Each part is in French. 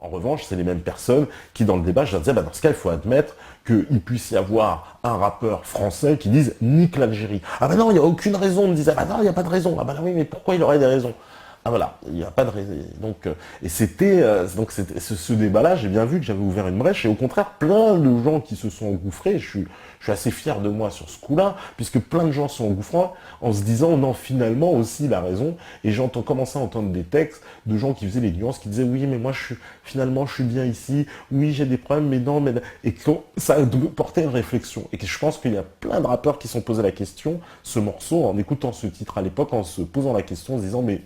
En revanche, c'est les mêmes personnes qui, dans le débat, je leur disais, dans ce cas, il faut admettre qu'il puisse y avoir un rappeur français qui dise nique l'Algérie. Ah non, il n'y a aucune raison. On me disait, non, il n'y a pas de raison. Oui, mais pourquoi il aurait des raisons? Ah voilà, il n'y a pas de raison. Donc, et c'était ce débat-là, j'ai bien vu que j'avais ouvert une brèche, et au contraire, plein de gens qui se sont engouffrés, je suis assez fier de moi sur ce coup-là, puisque plein de gens sont engouffrés en se disant, non, finalement aussi, il a raison, et j'entends commencer à entendre des textes de gens qui faisaient les nuances, qui disaient, oui, mais moi, finalement, je suis bien ici, oui, j'ai des problèmes, mais non, mais... Et que ça a porté une réflexion. Et que je pense qu'il y a plein de rappeurs qui se sont posés la question, ce morceau, en écoutant ce titre à l'époque, en se posant la question, en se disant, mais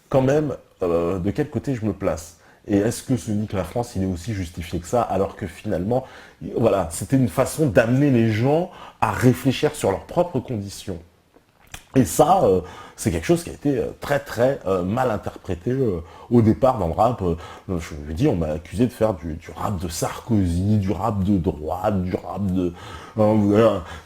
quand même, de quel côté je me place? Et est-ce que ce nique la France, il est aussi justifié que ça, alors que finalement, voilà, c'était une façon d'amener les gens à réfléchir sur leurs propres conditions. Et ça, c'est quelque chose qui a été très très mal interprété au départ dans le rap. Je vous dis, on m'a accusé de faire du rap de Sarkozy, du rap de droite, du rap de...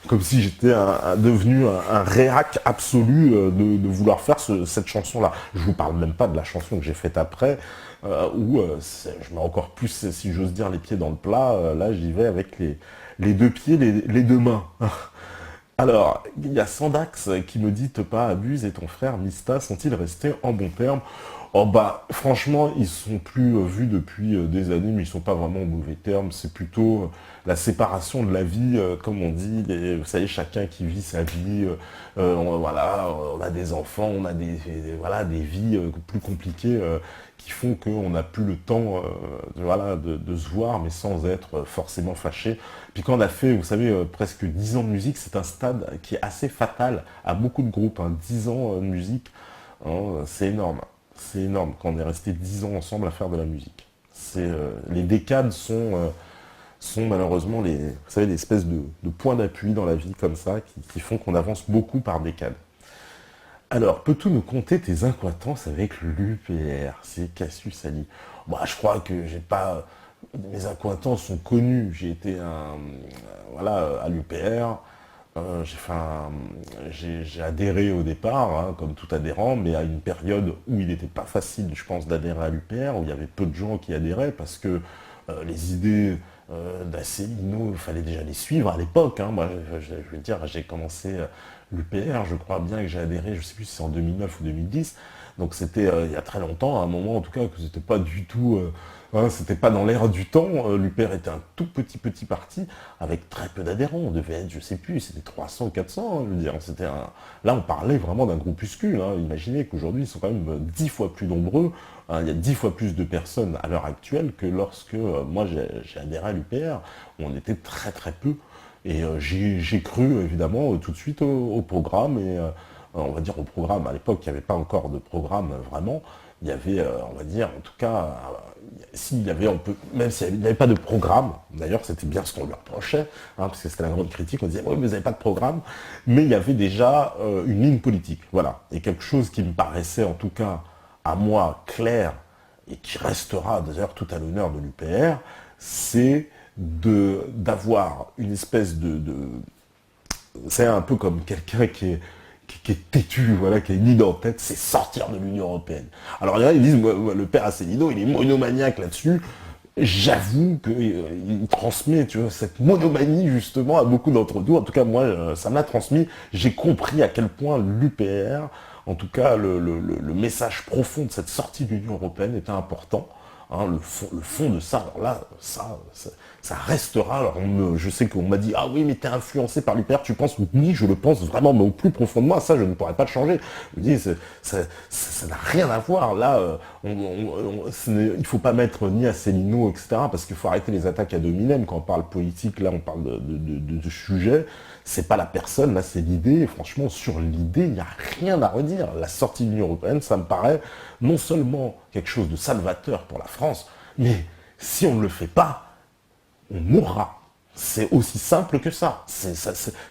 comme si j'étais devenu un réac absolu de vouloir faire cette chanson-là. Je vous parle même pas de la chanson que j'ai faite après, où je mets encore plus, si j'ose dire, les pieds dans le plat. Là, j'y vais avec les deux pieds, les deux mains. Alors, il y a Sandax qui me dit « Te pas abuse et ton frère Mista sont-ils restés en bons termes ?» Oh franchement, ils sont plus vus depuis des années, mais ils sont pas vraiment en mauvais termes. C'est plutôt la séparation de la vie, comme on dit. Vous savez, chacun qui vit sa vie. Voilà, on a des enfants, on a voilà, des vies plus compliquées qui font qu'on n'a plus le temps voilà, de se voir, mais sans être forcément fâché. Puis quand on a fait, vous savez, presque 10 ans de musique, c'est un stade qui est assez fatal à beaucoup de groupes. 10 ans de musique, c'est énorme. C'est énorme quand on est resté 10 ans ensemble à faire de la musique. Les décades sont malheureusement vous savez, des espèces de points d'appui dans la vie comme ça qui font qu'on avance beaucoup par décades. Alors, peux-tu nous compter tes incointances avec l'UPR? C'est Cassius Ali. Je crois que j'ai pas... Mes accointances sont connues. J'ai été voilà, à l'UPR. J'ai adhéré au départ, comme tout adhérent, mais à une période où il n'était pas facile, je pense, d'adhérer à l'UPR, où il y avait peu de gens qui adhéraient, parce que les idées d'Asselineau, il fallait déjà les suivre à l'époque. Moi, je veux dire, j'ai commencé l'UPR, je crois bien que j'ai adhéré, je ne sais plus si c'est en 2009 ou 2010, donc c'était il y a très longtemps, à un moment en tout cas, que c'était pas du tout... c'était pas dans l'air du temps. L'UPR était un tout petit parti avec très peu d'adhérents. On devait être, je sais plus, c'était 300 ou 400. Je veux dire, là, on parlait vraiment d'un groupuscule. Imaginez qu'aujourd'hui, ils sont quand même 10 fois plus nombreux. Il y a 10 fois plus de personnes à l'heure actuelle que lorsque moi j'ai adhéré à l'UPR. On était très très peu. Et j'ai cru évidemment tout de suite au programme. Et on va dire au programme. À l'époque, il n'y avait pas encore de programme vraiment. Il y avait, on va dire, en tout cas, s'il y avait, même s'il n'y avait pas de programme, d'ailleurs c'était bien ce qu'on lui reprochait, parce que c'était la grande critique, on disait, oui, mais vous n'avez pas de programme, mais il y avait déjà une ligne politique, voilà, et quelque chose qui me paraissait, en tout cas, à moi, clair, et qui restera d'ailleurs tout à l'honneur de l'UPR, c'est d'avoir une espèce c'est un peu comme quelqu'un qui est têtu, voilà, qui a une idée en tête, c'est sortir de l'Union Européenne. Alors il y en a, ils disent, le père Asselineau, il est monomaniaque là-dessus. J'avoue qu'il transmet, tu vois, cette monomanie justement à beaucoup d'entre nous. En tout cas, moi, ça me l'a transmis. J'ai compris à quel point l'UPR, en tout cas, le message profond de cette sortie de l'Union Européenne était important. Le fond de ça, alors là, ça restera. Alors je sais qu'on m'a dit, ah oui, mais t'es influencé par l'UPR, tu penses? Oui, je le pense vraiment, mais au plus profond de moi, ça, je ne pourrais pas le changer. Je me dis, ça n'a rien à voir. Là, il faut pas mettre ni Asselineau, etc., parce qu'il faut arrêter les attaques à dominem. Quand on parle politique, là, on parle de sujet. C'est pas la personne, là, c'est l'idée. Et franchement, sur l'idée, il n'y a rien à redire. La sortie de l'Union Européenne, ça me paraît non seulement quelque chose de salvateur pour la France, mais si on ne le fait pas, on mourra. C'est aussi simple que ça.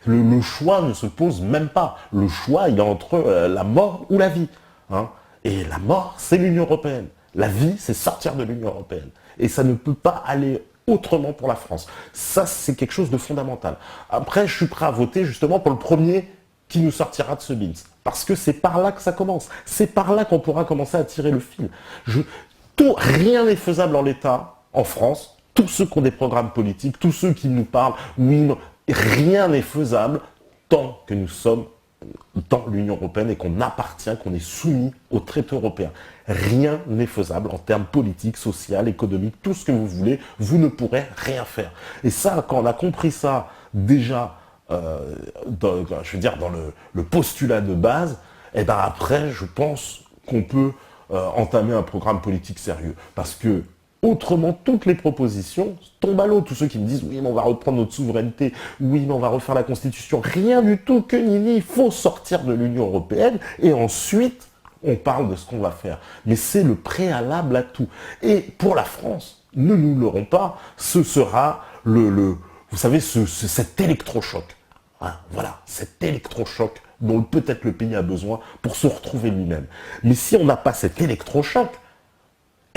Le choix ne se pose même pas. Le choix, il est entre la mort ou la vie. Et la mort, c'est l'Union Européenne. La vie, c'est sortir de l'Union Européenne. Et ça ne peut pas aller autrement pour la France. Ça, c'est quelque chose de fondamental. Après, je suis prêt à voter justement pour le premier qui nous sortira de ce bins. Parce que c'est par là que ça commence. C'est par là qu'on pourra commencer à tirer le fil. Rien n'est faisable en l'État, en France. Tous ceux qui ont des programmes politiques, tous ceux qui nous parlent, oui, non, rien n'est faisable tant que nous sommes dans l'Union européenne et qu'on appartient, qu'on est soumis aux traités européens. Rien n'est faisable en termes politiques, social, économiques, tout ce que vous voulez, vous ne pourrez rien faire. Et ça, quand on a compris ça déjà, je veux dire, dans le postulat de base, et ben après, je pense qu'on peut entamer un programme politique sérieux. Parce que autrement, toutes les propositions tombent à l'eau. Tous ceux qui me disent « oui, mais on va reprendre notre souveraineté, oui, mais on va refaire la Constitution », rien du tout, que nini, il faut sortir de l'Union européenne, et ensuite, on parle de ce qu'on va faire. Mais c'est le préalable à tout. Et pour la France, ne nous l'aurons pas, ce sera vous savez, cet électrochoc. Hein, voilà, cet électrochoc dont peut-être le pays a besoin pour se retrouver lui-même. Mais si on n'a pas cet électrochoc,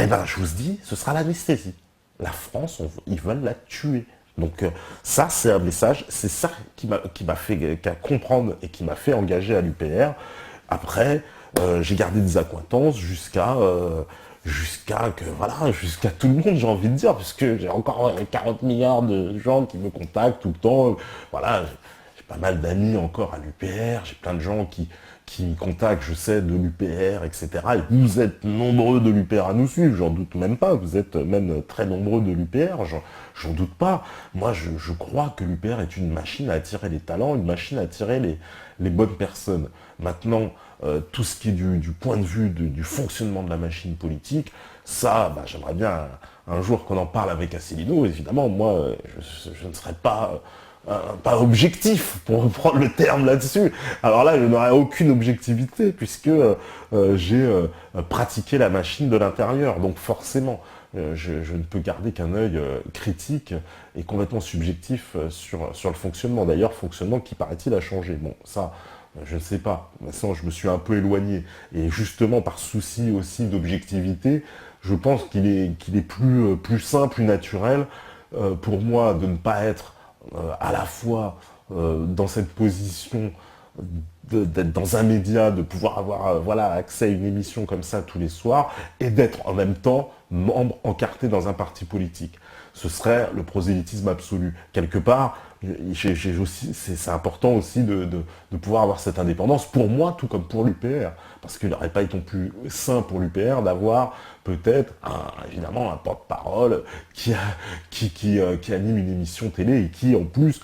eh ben, je vous dis, ce sera l'anesthésie. La France, ils veulent la tuer. Donc ça, c'est un message, c'est ça qui m'a fait comprendre et qui m'a fait engager à l'UPR. Après, j'ai gardé des accointances jusqu'à tout le monde, j'ai envie de dire, puisque j'ai encore 40 milliards de gens qui me contactent tout le temps. Voilà, j'ai pas mal d'amis encore à l'UPR, j'ai plein de gens qui me contactent, je sais, de l'UPR, etc. Et vous êtes nombreux de l'UPR à nous suivre, j'en doute même pas, vous êtes même très nombreux de l'UPR, j'en doute pas. Moi, je crois que l'UPR est une machine à attirer les talents, une machine à attirer les bonnes personnes. Maintenant, tout ce qui est du point de vue du fonctionnement de la machine politique, ça, bah, j'aimerais bien un jour qu'on en parle avec Asselineau. Évidemment, moi, je ne serais pas objectif, pour reprendre le terme là-dessus. Alors là, je n'aurais aucune objectivité, puisque j'ai pratiqué la machine de l'intérieur. Donc forcément, je ne peux garder qu'un œil critique et complètement subjectif sur le fonctionnement. D'ailleurs, fonctionnement qui, paraît-il, a changé. Bon, ça, je ne sais pas. Maintenant, je me suis un peu éloigné. Et justement, par souci aussi d'objectivité, je pense qu'il est plus simple, plus naturel pour moi de ne pas être à la fois dans cette position d'être dans un média, de pouvoir avoir accès à une émission comme ça tous les soirs, et d'être en même temps membre encarté dans un parti politique. Ce serait le prosélytisme absolu. Quelque part, c'est important aussi de pouvoir avoir cette indépendance, pour moi, tout comme pour l'UPR. Parce qu'il n'aurait pas été non plus sain pour l'UPR d'avoir peut-être, évidemment, un porte-parole qui anime une émission télé et qui, en plus,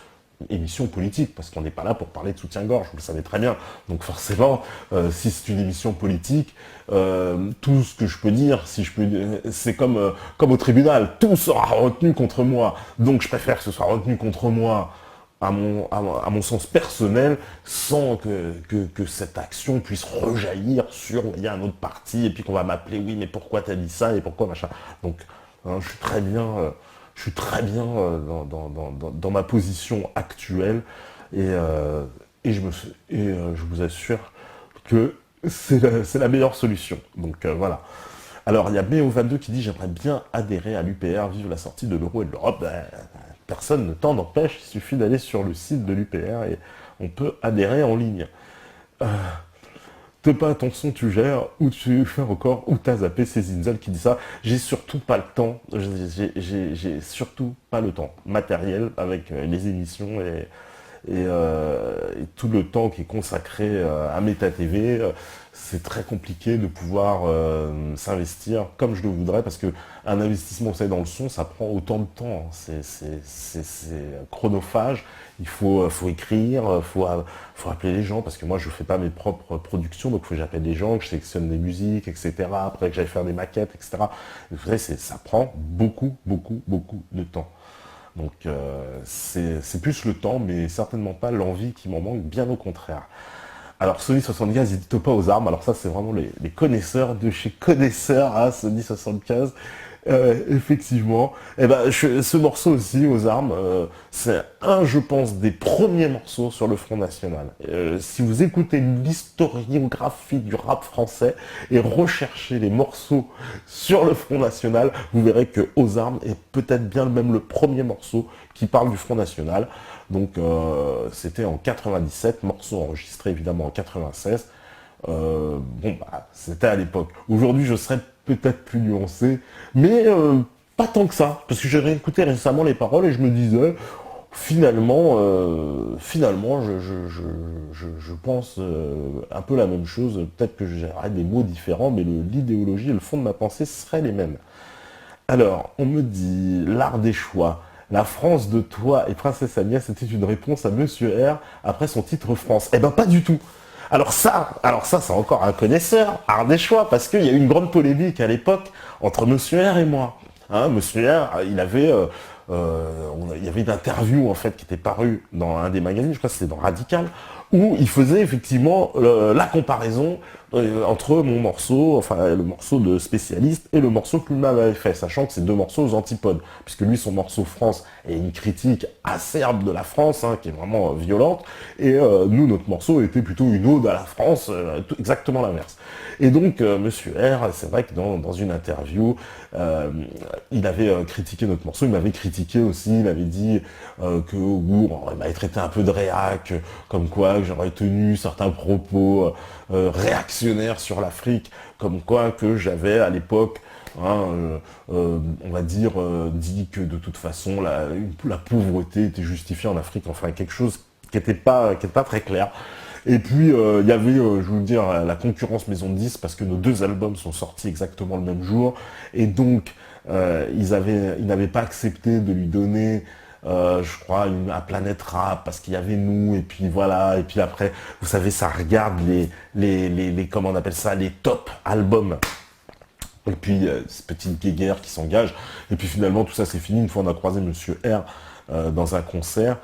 émission politique, parce qu'on n'est pas là pour parler de soutien-gorge, vous le savez très bien. Donc forcément, si c'est une émission politique, tout ce que je peux dire, c'est comme au tribunal, tout sera retenu contre moi. Donc je préfère que ce soit retenu contre moi à mon sens personnel, sans que cette action puisse rejaillir sur un autre parti, et puis qu'on va m'appeler, oui, mais pourquoi t'as dit ça, et pourquoi machin. Donc, hein, je suis très bien dans ma position actuelle, et je vous assure que c'est la meilleure solution. Donc voilà. Alors il y a BO22 qui dit « J'aimerais bien adhérer à l'UPR, vive la sortie de l'euro et de l'Europe ». Personne ne t'en empêche, il suffit d'aller sur le site de l'UPR et on peut adhérer en ligne. Te pas ton son, tu gères, ou tu fais encore, ou t'as zappé, c'est Zinzel qui dit ça. J'ai surtout pas le temps, j'ai surtout pas le temps matériel avec les émissions et tout le temps qui est consacré à Meta TV. C'est très compliqué de pouvoir s'investir comme je le voudrais, parce que un investissement, vous savez, dans le son, ça prend autant de temps. C'est chronophage. Il faut écrire, faut appeler les gens, parce que moi je fais pas mes propres productions, donc il faut que j'appelle les gens, que je sélectionne des musiques, etc. Après que j'aille faire des maquettes, etc. Et vous savez, ça prend beaucoup de temps. Donc c'est plus le temps, mais certainement pas l'envie qui m'en manque, bien au contraire. Alors Sony 75, il dit pas aux armes. Alors ça, c'est vraiment les connaisseurs de chez connaisseurs, hein, Sony 75. Effectivement. Et ben, ce morceau aussi, aux armes, c'est je pense, des premiers morceaux sur le Front National. Si vous écoutez l'historiographie du rap français et recherchez les morceaux sur le Front National, vous verrez que Aux armes est peut-être bien même le premier morceau qui parle du Front National. Donc c'était en 97, morceau enregistré évidemment en 96. Bon, bah, c'était à l'époque. Aujourd'hui, je serais peut-être plus nuancé, mais pas tant que ça, parce que j'ai réécouté récemment les paroles et je me disais, finalement, je pense un peu la même chose. Peut-être que j'aurais des mots différents, mais l'idéologie et le fond de ma pensée seraient les mêmes. Alors, on me dit, l'art des choix. La France de toi et Princesse Agnès était une réponse à Monsieur R après son titre France. Eh ben pas du tout. Alors ça, c'est encore un connaisseur, art des choix, parce qu'il y a eu une grande polémique à l'époque entre Monsieur R et moi. Hein, Monsieur R, il y avait une interview en fait qui était parue dans un des magazines, je crois que c'était dans Radical, où il faisait effectivement la comparaison entre mon morceau, enfin le morceau de spécialiste et le morceau que lui avait fait, sachant que c'est deux morceaux aux antipodes, puisque lui son morceau France est une critique acerbe de la France, hein, qui est vraiment violente, et nous notre morceau était plutôt une ode à la France, exactement l'inverse. Et donc Monsieur R, c'est vrai que dans une interview, il avait critiqué notre morceau, il m'avait critiqué aussi, il avait dit que il m'avait traité un peu de réac, comme quoi que j'aurais tenu certains propos réactionnaires sur l'Afrique, comme quoi que j'avais à l'époque, hein, on va dire, dit que de toute façon la pauvreté était justifiée en Afrique, enfin quelque chose qui n'était pas très clair. Et puis, il y avait, je veux dire, la concurrence Maison de 10, parce que nos deux albums sont sortis exactement le même jour, et donc, ils n'avaient pas accepté de lui donner, je crois, un Planète Rap, parce qu'il y avait nous, et puis voilà, et puis après, vous savez, ça regarde comment on appelle ça, les top albums. Et puis, cette petite guéguerre qui s'engage, et puis finalement, tout ça c'est fini, une fois on a croisé Monsieur R dans un concert,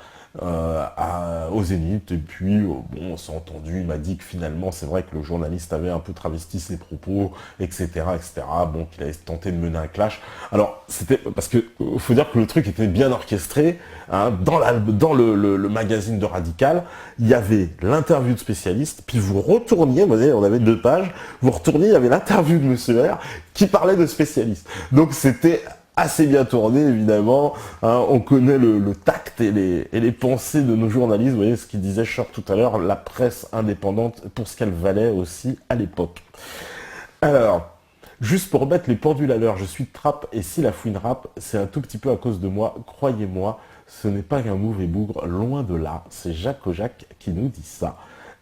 au Zénith, et puis bon, on s'est entendu, il m'a dit que finalement c'est vrai que le journaliste avait un peu travesti ses propos, etc., etc., bon, qu'il avait tenté de mener un clash. Alors c'était parce que faut dire que le truc était bien orchestré, hein, dans le magazine de Radical, il y avait l'interview de spécialiste, puis vous retourniez, vous voyez, on avait 2 pages, vous retourniez, il y avait l'interview de Monsieur R qui parlait de spécialiste. Donc c'était assez bien tourné, évidemment. Hein, on connaît le tact et les pensées de nos journalistes. Vous voyez ce qu'il disait Cher tout à l'heure, la presse indépendante pour ce qu'elle valait aussi à l'époque. Alors, juste pour remettre les pendules à l'heure, je suis de Trappe et si la fouine rappe, c'est un tout petit peu à cause de moi. Croyez-moi, ce n'est pas qu'un mauvais bougre, loin de là. C'est Jacques Ojac qui nous dit ça.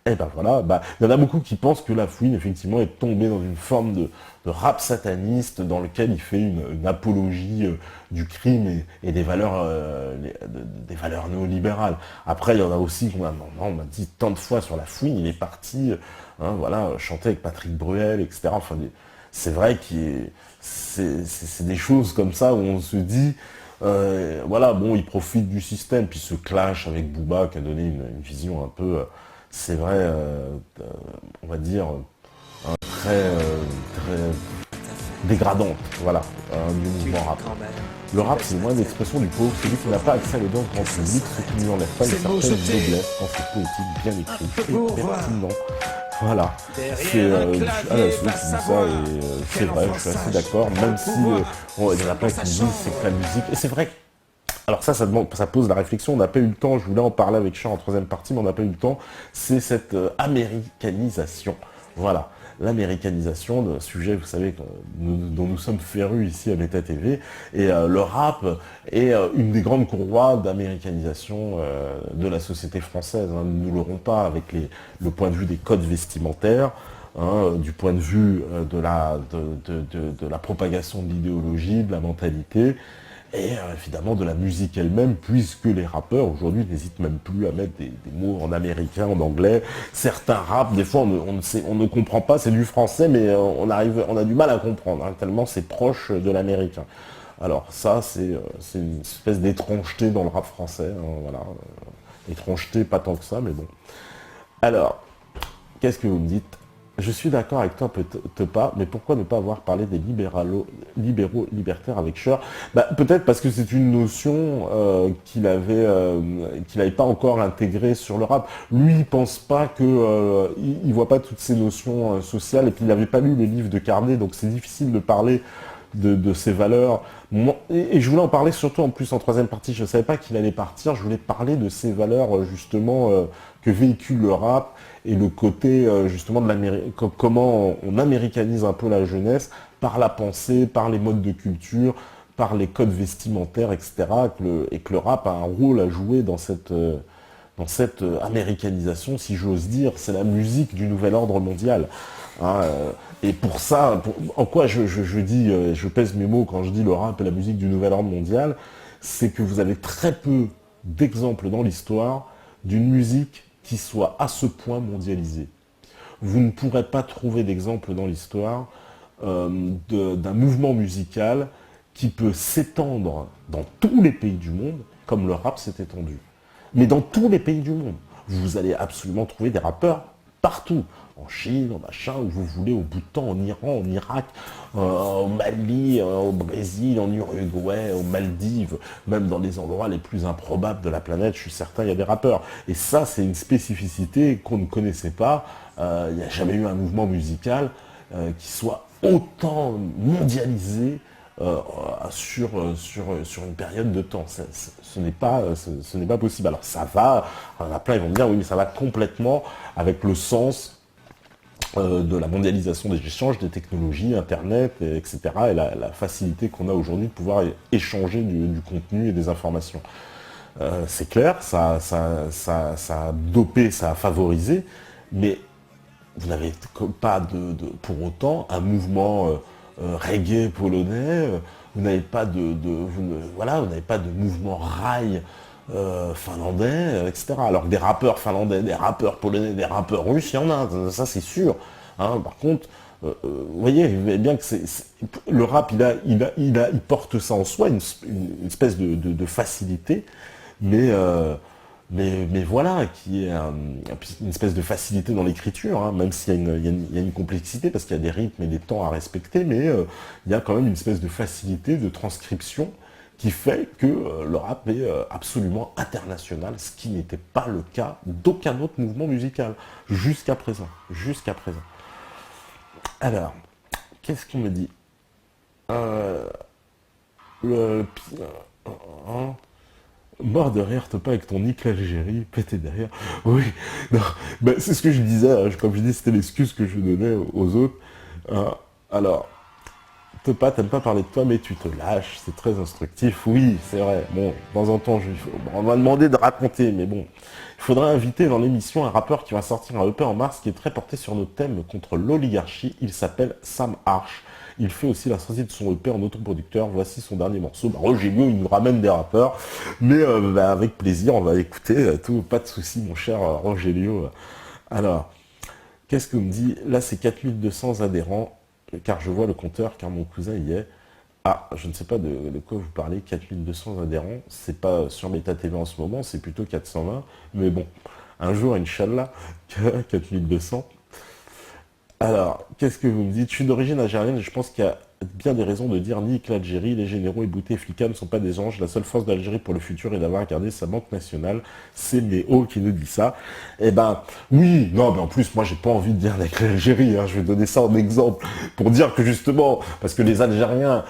Et ben voilà, il y en a beaucoup qui pensent que la fouine, effectivement, est tombée dans une forme de rap sataniste dans lequel il fait une apologie du crime et des valeurs des valeurs néolibérales. Après, il y en a aussi, on m'a dit tant de fois sur la fouine, il est parti, hein, voilà, chanter avec Patrick Bruel, etc. Enfin, c'est vrai que c'est des choses comme ça où on se dit, voilà, bon, il profite du système, puis ce clash avec Booba qui a donné une vision un peu... c'est vrai, on va dire, très dégradante, voilà, du mouvement rap. Le rap, c'est le moyen d'expression du pauvre, celui qui n'a pas accès à l'audience grand public, ce qui ne lui enlève pas une certaine noblesse quand c'est poétique, bien écrit et pertinent. Voilà, c'est celui qui dit ça, et c'est vrai, je suis assez d'accord, même si il y en a plein qui disent c'est que la musique, et c'est vrai que alors ça pose la réflexion, on n'a pas eu le temps, je voulais en parler avec Charles en 3e partie, mais on n'a pas eu le temps, c'est cette américanisation. Voilà, l'américanisation, le sujet, vous savez, dont nous sommes férus ici à Méta TV, et le rap est une des grandes courroies d'américanisation de la société française. Hein. Nous ne l'aurons pas avec le point de vue des codes vestimentaires, hein, du point de vue de la propagation de l'idéologie, de la mentalité, et évidemment de la musique elle-même, puisque les rappeurs aujourd'hui n'hésitent même plus à mettre des mots en américain, en anglais. Certains rap, des fois on ne comprend pas, c'est du français, mais on a du mal à comprendre, hein, tellement c'est proche de l'américain. Alors ça, c'est une espèce d'étrangeté dans le rap français, hein, voilà. Étrangeté, pas tant que ça, mais bon. Alors, qu'est-ce que vous me dites ? Je suis d'accord avec toi, peut-être pas, mais pourquoi ne pas avoir parlé des libéraux libertaires avec Cher ? Peut-être parce que c'est une notion qu'il n'avait pas encore intégrée sur le rap. Lui, il pense pas que, il voit pas toutes ces notions sociales, et puis il n'avait pas lu les livres de Carnet, donc c'est difficile de parler de ces valeurs. Et je voulais en parler surtout en plus en troisième partie, je ne savais pas qu'il allait partir, je voulais parler de ces valeurs justement que véhicule le rap et le côté justement de comment on américanise un peu la jeunesse par la pensée, par les modes de culture, par les codes vestimentaires, etc. Et que le rap a un rôle à jouer dans cette américanisation, si j'ose dire. C'est la musique du nouvel ordre mondial. Hein, et pour ça, en quoi je dis, je pèse mes mots quand je dis le rap est la musique du nouvel ordre mondial, c'est que vous avez très peu d'exemples dans l'histoire d'une musique qui soit à ce point mondialisée. Vous ne pourrez pas trouver d'exemple dans l'histoire d'un mouvement musical qui peut s'étendre dans tous les pays du monde, comme le rap s'est étendu. Mais dans tous les pays du monde, vous allez absolument trouver des rappeurs partout. En Chine, en machin, où vous voulez, au Bhoutan, en Iran, en Irak, au Mali, au Brésil, en Uruguay, aux Maldives, même dans les endroits les plus improbables de la planète, je suis certain, il y a des rappeurs. Et ça, c'est une spécificité qu'on ne connaissait pas. Il n'y a jamais eu un mouvement musical qui soit autant mondialisé sur une période de temps. Ce n'est pas possible. Alors ça va, il y en a plein, ils vont me dire, oui, mais ça va complètement avec le sens de la mondialisation des échanges, des technologies, Internet, etc. et la facilité qu'on a aujourd'hui de pouvoir échanger du contenu et des informations. C'est clair, ça a dopé, ça a favorisé, mais vous n'avez pas pour autant un mouvement reggae polonais, vous n'avez pas vous n'avez pas de mouvement rail finlandais, etc. Alors que des rappeurs finlandais, des rappeurs polonais, des rappeurs russes, il y en a, ça c'est sûr. Hein. Par contre, vous voyez bien que le rap, il porte ça en soi, une espèce de facilité, mais voilà, qui est une espèce de facilité dans l'écriture, hein, même s'il y a une complexité, parce qu'il y a des rythmes et des temps à respecter, mais il y a quand même une espèce de facilité de transcription qui fait que le rap est absolument international, ce qui n'était pas le cas d'aucun autre mouvement musical, jusqu'à présent. Jusqu'à présent. Alors, qu'est-ce qu'on me dit hein, mort de rire, pas avec ton Nick l'Algérie, pété derrière. Oui, non, ben, c'est ce que je disais, hein, comme je dis, c'était l'excuse que je donnais aux autres. Alors, t'aimes pas parler de toi, mais tu te lâches, c'est très instructif. Oui, c'est vrai. Bon, de temps en temps, on m'a demandé de raconter, mais bon. Il faudrait inviter dans l'émission un rappeur qui va sortir un EP en mars qui est très porté sur nos thèmes contre l'oligarchie. Il s'appelle Sam Arch. Il fait aussi la sortie de son EP en autoproducteur. Voici son dernier morceau. Rogelio, il nous ramène des rappeurs. Mais avec plaisir, on va écouter tout. Pas de souci, mon cher Rogelio. Alors, qu'est-ce qu'on me dit? Là, c'est 4200 adhérents. Car je vois le compteur, car mon cousin y est. Ah, je ne sais pas de quoi vous parlez, 4200 adhérents, c'est pas sur Meta TV en ce moment, c'est plutôt 420, mais bon, un jour, Inch'Allah, 4200. Alors, qu'est-ce que vous me dites? Je suis d'origine algérienne et je pense qu'il y a bien des raisons de dire nique l'Algérie, les généraux et Bouteflika ne sont pas des anges, la seule force d'Algérie pour le futur est d'avoir gardé sa banque nationale. C'est Méo qui nous dit ça. Eh ben, oui, non, mais en plus, moi, j'ai pas envie de dire avec l'Algérie, hein, je vais donner ça en exemple, pour dire que justement, parce que les Algériens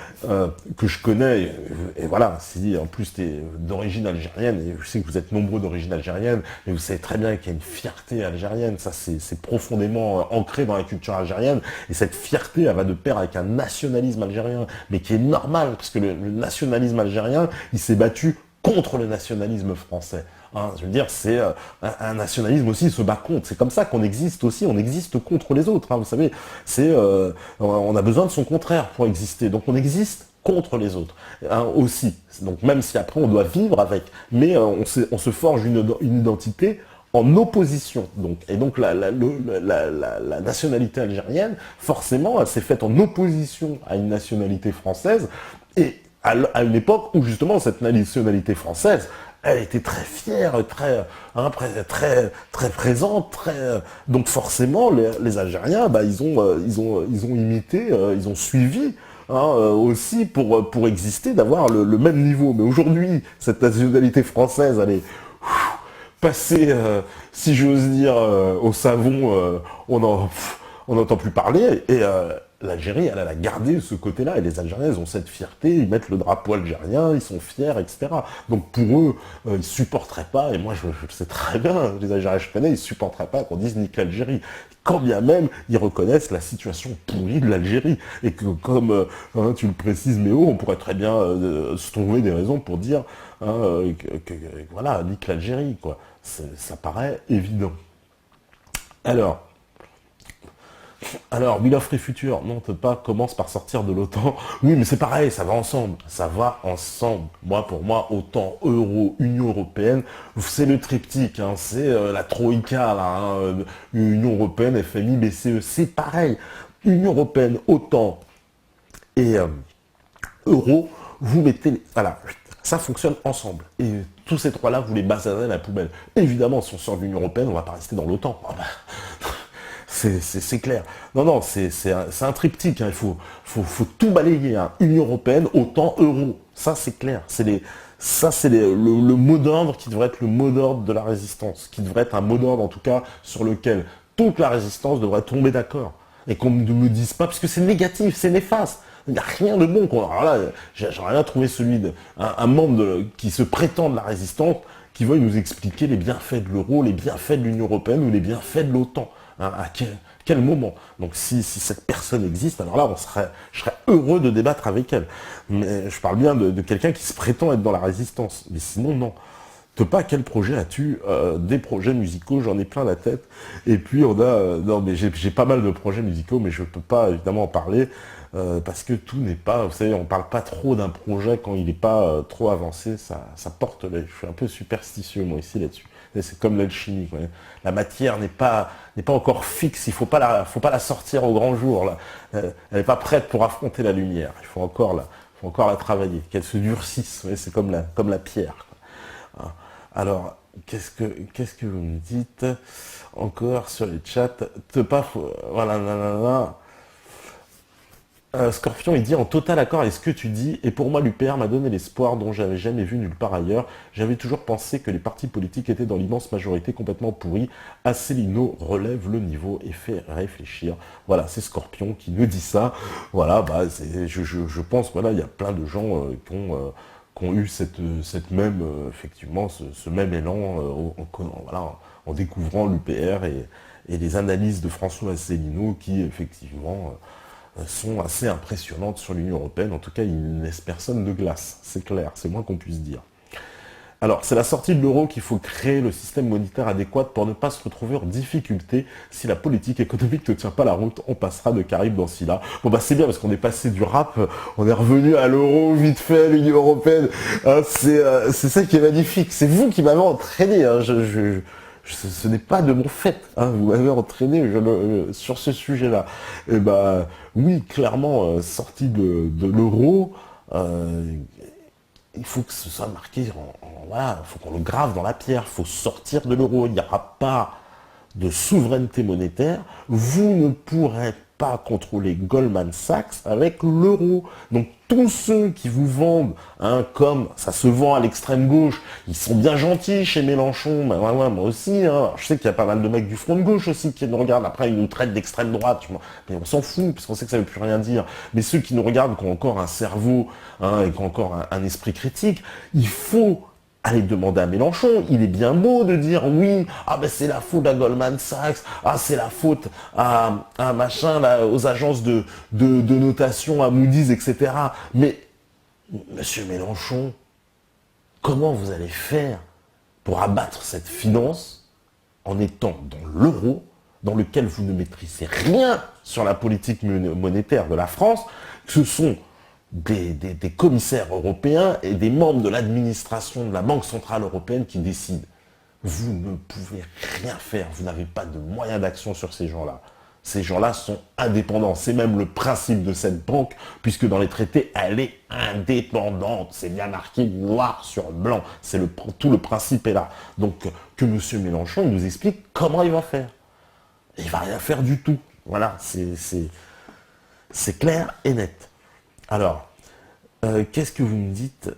que je connais, et voilà, si en plus t'es d'origine algérienne, et je sais que vous êtes nombreux d'origine algérienne, mais vous savez très bien qu'il y a une fierté algérienne, ça c'est profondément ancré dans la culture algérienne, et cette fierté, elle va de pair avec un nationalisme algérien, mais qui est normal, parce que le nationalisme algérien, il s'est battu contre le nationalisme français. Hein, je veux dire, c'est un nationalisme aussi, il se bat contre. C'est comme ça qu'on existe aussi, on existe contre les autres. Hein, vous savez, on a besoin de son contraire pour exister. Donc on existe contre les autres hein, aussi. Donc même si après on doit vivre avec, mais on se forge une identité en opposition. Et donc la nationalité algérienne, forcément, elle s'est faite en opposition à une nationalité française, et à une époque où justement cette nationalité française, elle était très fière, très présente, donc forcément les Algériens, ils ont imité, ils ont suivi. Hein, aussi pour exister, d'avoir le même niveau. Mais aujourd'hui, cette nationalité française, elle est passée, si j'ose dire, au savon, on n'entend plus parler, l'Algérie, elle a gardé ce côté-là, et les Algériens, ils ont cette fierté, ils mettent le drapeau algérien, ils sont fiers, etc. Donc pour eux, ils supporteraient pas, et moi je le sais très bien, les Algériens que je connais, ils supporteraient pas qu'on dise nique l'Algérie. Quand bien même, ils reconnaissent la situation pourrie de l'Algérie, et que comme tu le précises, Méo, on pourrait très bien se trouver des raisons pour dire voilà, nique l'Algérie, quoi. Ça paraît évident. Alors, Willow Future, non, peut pas, commence par sortir de l'OTAN. Oui, mais c'est pareil, ça va ensemble. Ça va ensemble. Moi, pour moi, OTAN, Euro, Union Européenne, c'est le triptyque, hein, c'est la Troïka, là, hein, Union Européenne, FMI, BCE, c'est pareil. Union Européenne, OTAN et Euro, vous mettez... Voilà, ça fonctionne ensemble. Et tous ces trois-là, vous les basanez à la poubelle. Évidemment, si on sort de l'Union Européenne, on va pas rester dans l'OTAN. Ah bah, c'est clair. Non, non, c'est un triptyque. Hein. Il faut tout balayer. Hein. Union Européenne, OTAN, Euro. Ça, c'est clair. C'est le mot d'ordre qui devrait être le mot d'ordre de la résistance. Qui devrait être un mot d'ordre, en tout cas, sur lequel toute la résistance devrait tomber d'accord. Et qu'on ne me dise pas, parce que c'est négatif, c'est néfaste. Il n'y a rien de bon. Alors là, j'aurais rien trouvé celui un membre qui se prétend de la résistance, qui veuille nous expliquer les bienfaits de l'euro, les bienfaits de l'Union Européenne ou les bienfaits de l'OTAN. Hein, à quel moment? Donc si cette personne existe, alors là, je serais heureux de débattre avec elle. Mais je parle bien de quelqu'un qui se prétend être dans la résistance. Mais sinon, non. Pas quel projet as-tu? Des projets musicaux, j'en ai plein la tête. Et puis on a... non, mais j'ai pas mal de projets musicaux, mais je peux pas évidemment en parler, parce que tout n'est pas... Vous savez, on parle pas trop d'un projet quand il n'est pas trop avancé, ça porte l'œil. Je suis un peu superstitieux, moi, ici, là-dessus. C'est comme l'alchimie, quoi. La matière n'est pas encore fixe, il faut pas la sortir au grand jour, là. Elle n'est pas prête pour affronter la lumière. Il faut encore la travailler, qu'elle se durcisse. Ouais, c'est comme la pierre, quoi. Hein. Alors, qu'est-ce que vous me dites encore sur les chats? Voilà, nanana. Scorpion, il dit en total accord avec ce que tu dis, et pour moi l'UPR m'a donné l'espoir dont j'avais jamais vu nulle part ailleurs. J'avais toujours pensé que les partis politiques étaient dans l'immense majorité complètement pourris. Asselineau relève le niveau et fait réfléchir. Voilà, c'est Scorpion qui nous dit ça. Voilà, bah, je pense, voilà, il y a plein de gens qui ont eu cette même, effectivement, ce même élan en découvrant l'UPR et les analyses de François Asselineau qui, effectivement, sont assez impressionnantes sur l'Union Européenne. En tout cas, ils ne laissent personne de glace. C'est clair, c'est moins qu'on puisse dire. Alors, c'est la sortie de l'euro qu'il faut créer le système monétaire adéquat pour ne pas se retrouver en difficulté. Si la politique économique ne tient pas la route, on passera de Caraïbes dans Scylla. Bon bah c'est bien parce qu'on est passé du rap, on est revenu à l'euro vite fait, l'Union Européenne. Hein, c'est ça qui est magnifique. C'est vous qui m'avez entraîné. Hein. Ce n'est pas de mon fait. Hein. Vous m'avez entraîné sur ce sujet-là. Et bah oui, clairement, sortie de l'euro. Il faut que ce soit marqué voilà, il faut qu'on le grave dans la pierre, il faut sortir de l'euro, il n'y aura pas de souveraineté monétaire, vous ne pourrez pas contrôler Goldman Sachs avec l'euro. Donc tous ceux qui vous vendent, hein, comme ça se vend à l'extrême gauche, ils sont bien gentils chez Mélenchon, ben ouais, moi aussi, hein. Je sais qu'il y a pas mal de mecs du front de gauche aussi qui nous regardent, après ils nous traitent d'extrême droite, mais on s'en fout, parce qu'on sait que ça ne veut plus rien dire. Mais ceux qui nous regardent, qui ont encore un cerveau, hein, et qui ont encore un esprit critique, il faut aller demander à Mélenchon, il est bien beau de dire oui, ah ben c'est la faute à Goldman Sachs, ah c'est la faute à machin, là, aux agences de notation, à Moody's, etc. Mais, monsieur Mélenchon, comment vous allez faire pour abattre cette finance en étant dans l'euro, dans lequel vous ne maîtrisez rien sur la politique monétaire de la France, ce sont des commissaires européens et des membres de l'administration de la Banque Centrale Européenne qui décident. Vous ne pouvez rien faire, vous n'avez pas de moyens d'action sur ces gens-là. Ces gens-là sont indépendants, c'est même le principe de cette banque, puisque dans les traités, elle est indépendante, c'est bien marqué noir sur blanc, tout le principe est là. Donc que M. Mélenchon nous explique comment il va faire. Il ne va rien faire du tout, voilà, c'est clair et net. Alors, qu'est-ce que vous me dites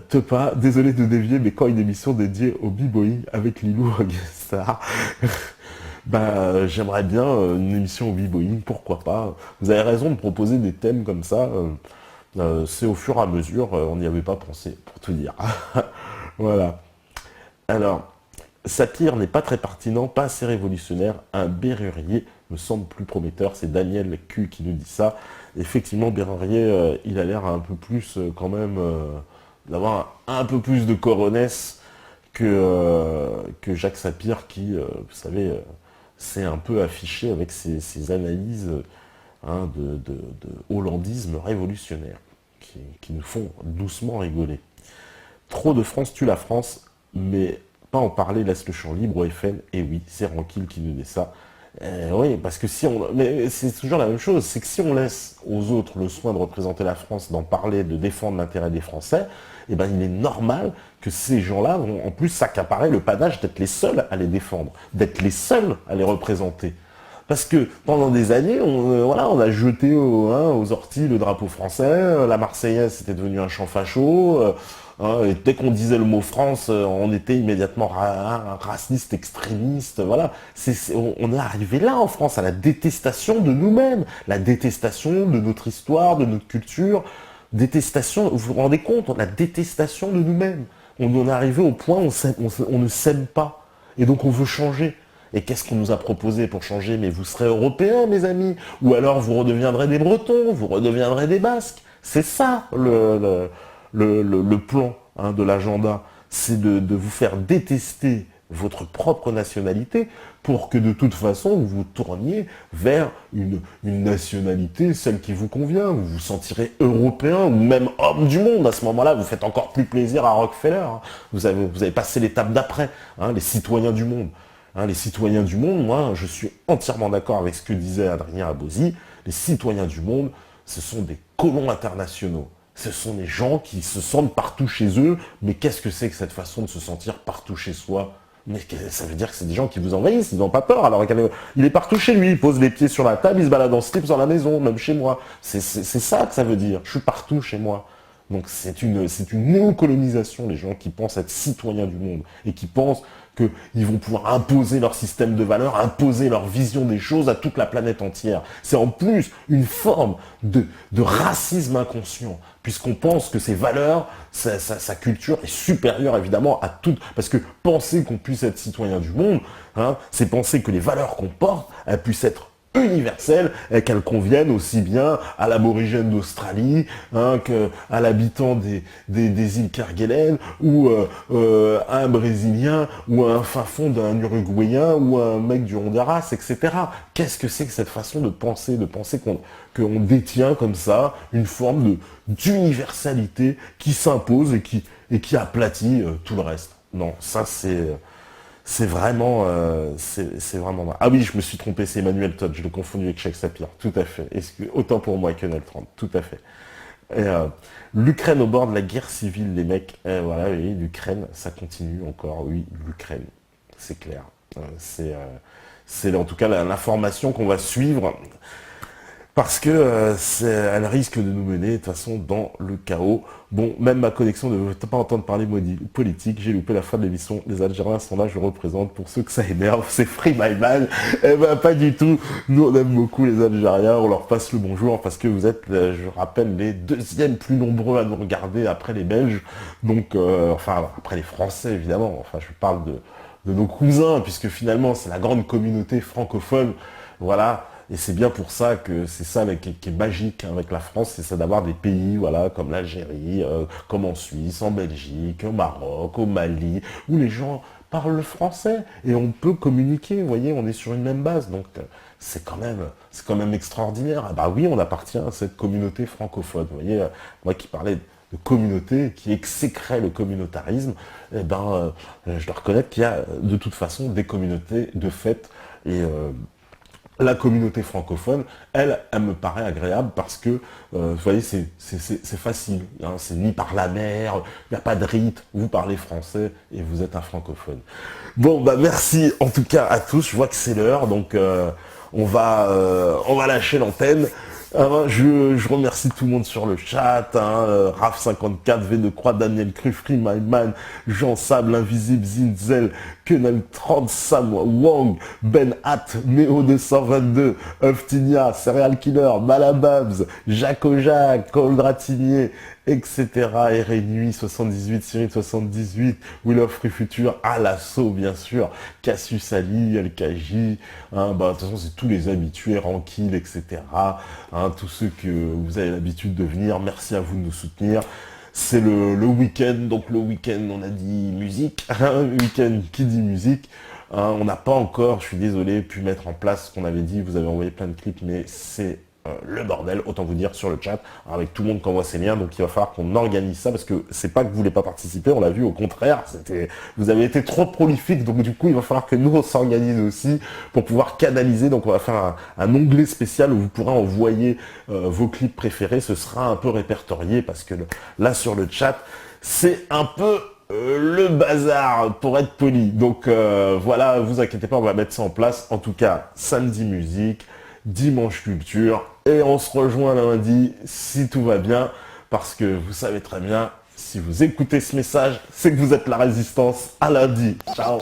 Tepa, désolé de dévier, mais quand une émission dédiée au b-boying avec Lilou Rogestar J'aimerais bien une émission au B-Boying, pourquoi pas. Vous avez raison de proposer des thèmes comme ça. C'est au fur et à mesure, on n'y avait pas pensé, pour tout dire. Voilà. Alors, Satir n'est pas très pertinent, pas assez révolutionnaire. Un Bérurier me semble plus prometteur. C'est Daniel Q qui nous dit ça. Effectivement, Bérurier, il a l'air un peu plus, quand même, d'avoir un peu plus de coronesse que Jacques Sapir, qui, vous savez, s'est un peu affiché avec ses analyses hein, de hollandisme révolutionnaire, qui nous font doucement rigoler. Trop de France tue la France, mais pas en parler laisse le champ libre au FN. Et oui, c'est Rankil qui nous dit ça. Oui, parce que si on... Mais c'est toujours la même chose, c'est que si on laisse aux autres le soin de représenter la France, d'en parler, de défendre l'intérêt des Français, eh ben il est normal que ces gens-là vont en plus s'accaparer le panache d'être les seuls à les défendre, d'être les seuls à les représenter. Parce que pendant des années, on a jeté aux orties le drapeau français, la Marseillaise c'était devenu un chant facho, et dès qu'on disait le mot France, on était immédiatement raciste, extrémiste, voilà. On est arrivé là en France, à la détestation de nous-mêmes, la détestation de notre histoire, de notre culture, détestation, vous vous rendez compte, la détestation de nous-mêmes. On en est arrivé au point où on ne s'aime pas, et donc on veut changer. Et qu'est-ce qu'on nous a proposé pour changer? Mais vous serez européens, mes amis. Ou alors vous redeviendrez des Bretons, vous redeviendrez des Basques. C'est ça le plan hein, de l'agenda. C'est de vous faire détester votre propre nationalité pour que de toute façon vous vous tourniez vers une nationalité, celle qui vous convient. Vous vous sentirez européen ou même homme du monde. À ce moment-là, vous faites encore plus plaisir à Rockefeller. Hein. Vous avez passé l'étape d'après, hein, les citoyens du monde. Hein, les citoyens du monde, moi, je suis entièrement d'accord avec ce que disait Adrien Abosi. Les citoyens du monde, ce sont des colons internationaux. Ce sont des gens qui se sentent partout chez eux. Mais qu'est-ce que c'est que cette façon de se sentir partout chez soi? Mais ça veut dire que c'est des gens qui vous envahissent, ils n'ont pas peur. Alors il est partout chez lui, il pose les pieds sur la table, il se balade en slip dans la maison, même chez moi. C'est ça que ça veut dire. Je suis partout chez moi. Donc c'est une néocolonisation, les gens qui pensent être citoyens du monde et qui pensent qu'ils vont pouvoir imposer leur système de valeurs, imposer leur vision des choses à toute la planète entière. C'est en plus une forme de racisme inconscient, puisqu'on pense que ces valeurs, sa culture est supérieure évidemment à toute... Parce que penser qu'on puisse être citoyen du monde, hein, c'est penser que les valeurs qu'on porte, elles puissent être universelle et qu'elle convienne aussi bien à l'aborigène d'Australie hein, qu'à l'habitant des îles Kerguelen ou à un Brésilien ou à un fin fond d'un Uruguayen ou à un mec du Honduras, etc. Qu'est-ce que c'est que cette façon de penser qu'on détient comme ça une forme d'universalité qui s'impose et qui aplatit tout le reste? Non, ça c'est vraiment... Ah oui, je me suis trompé, c'est Emmanuel Todd, je l'ai confondu avec Jacques Sapir, tout à fait. Autant pour moi que Donald Trump, tout à fait. L'Ukraine au bord de la guerre civile, les mecs. Voilà, oui, l'Ukraine, ça continue encore, oui, l'Ukraine, c'est clair. C'est en tout cas l'information qu'on va suivre, parce que elle risque de nous mener de toute façon dans le chaos. Bon, même ma connexion ne veut pas entendre parler politique. J'ai loupé la fin de l'émission. Les Algériens sont là, je représente. Pour ceux que ça énerve, c'est Free My Man. Eh ben pas du tout. Nous on aime beaucoup les Algériens. On leur passe le bonjour parce que vous êtes, je rappelle, les deuxièmes plus nombreux à nous regarder après les Belges. Donc, enfin après les Français évidemment. Enfin je parle de nos cousins puisque finalement c'est la grande communauté francophone. Voilà. Et c'est bien pour ça que c'est ça qui est magique avec la France, c'est ça d'avoir des pays voilà, comme l'Algérie, comme en Suisse, en Belgique, au Maroc, au Mali, où les gens parlent le français et on peut communiquer, vous voyez, on est sur une même base. Donc c'est quand même extraordinaire. Ah bah oui, on appartient à cette communauté francophone. Vous voyez, moi qui parlais de communauté, qui exécrait le communautarisme, eh ben, je dois reconnaître qu'il y a de toute façon des communautés de fait et la communauté francophone, elle me paraît agréable parce que, vous voyez, c'est facile. Hein, c'est ni par la mer, il n'y a pas de rite, vous parlez français et vous êtes un francophone. Bon, bah merci en tout cas à tous, je vois que c'est l'heure, donc on va lâcher l'antenne. Je remercie tout le monde sur le chat, Raf54, V de Croix, Daniel Crufry, Myman, Jean Sable, Invisible, Zinzel, Kenal 30, Sam Wang, Ben Hat, Méo 222, Uftinia, Serial Killer, Malababs, Jaco Jacques, Coldratinier, etc. RNUI 78, Cyril 78, Will of Free Future, Alasso bien sûr, Cassius Ali, LKJ, de toute façon c'est tous les habitués, Rankil, etc. Tous ceux que vous avez l'habitude de venir, merci à vous de nous soutenir. C'est le week-end, donc le week-end on a dit musique, week-end qui dit musique. On n'a pas encore, je suis désolé, pu mettre en place ce qu'on avait dit, vous avez envoyé plein de clips, mais c'est le bordel, autant vous dire sur le chat, avec tout le monde qui envoie ses liens, donc il va falloir qu'on organise ça, parce que c'est pas que vous voulez pas participer, on l'a vu, au contraire, vous avez été trop prolifique, donc du coup il va falloir que nous on s'organise aussi pour pouvoir canaliser, donc on va faire un onglet spécial où vous pourrez envoyer vos clips préférés, ce sera un peu répertorié, parce que là sur le chat, c'est un peu le bazar, pour être poli, donc voilà, vous inquiétez pas, on va mettre ça en place, en tout cas, samedi musique, dimanche culture, et on se rejoint lundi si tout va bien, parce que vous savez très bien, si vous écoutez ce message, c'est que vous êtes la résistance. À lundi, ciao.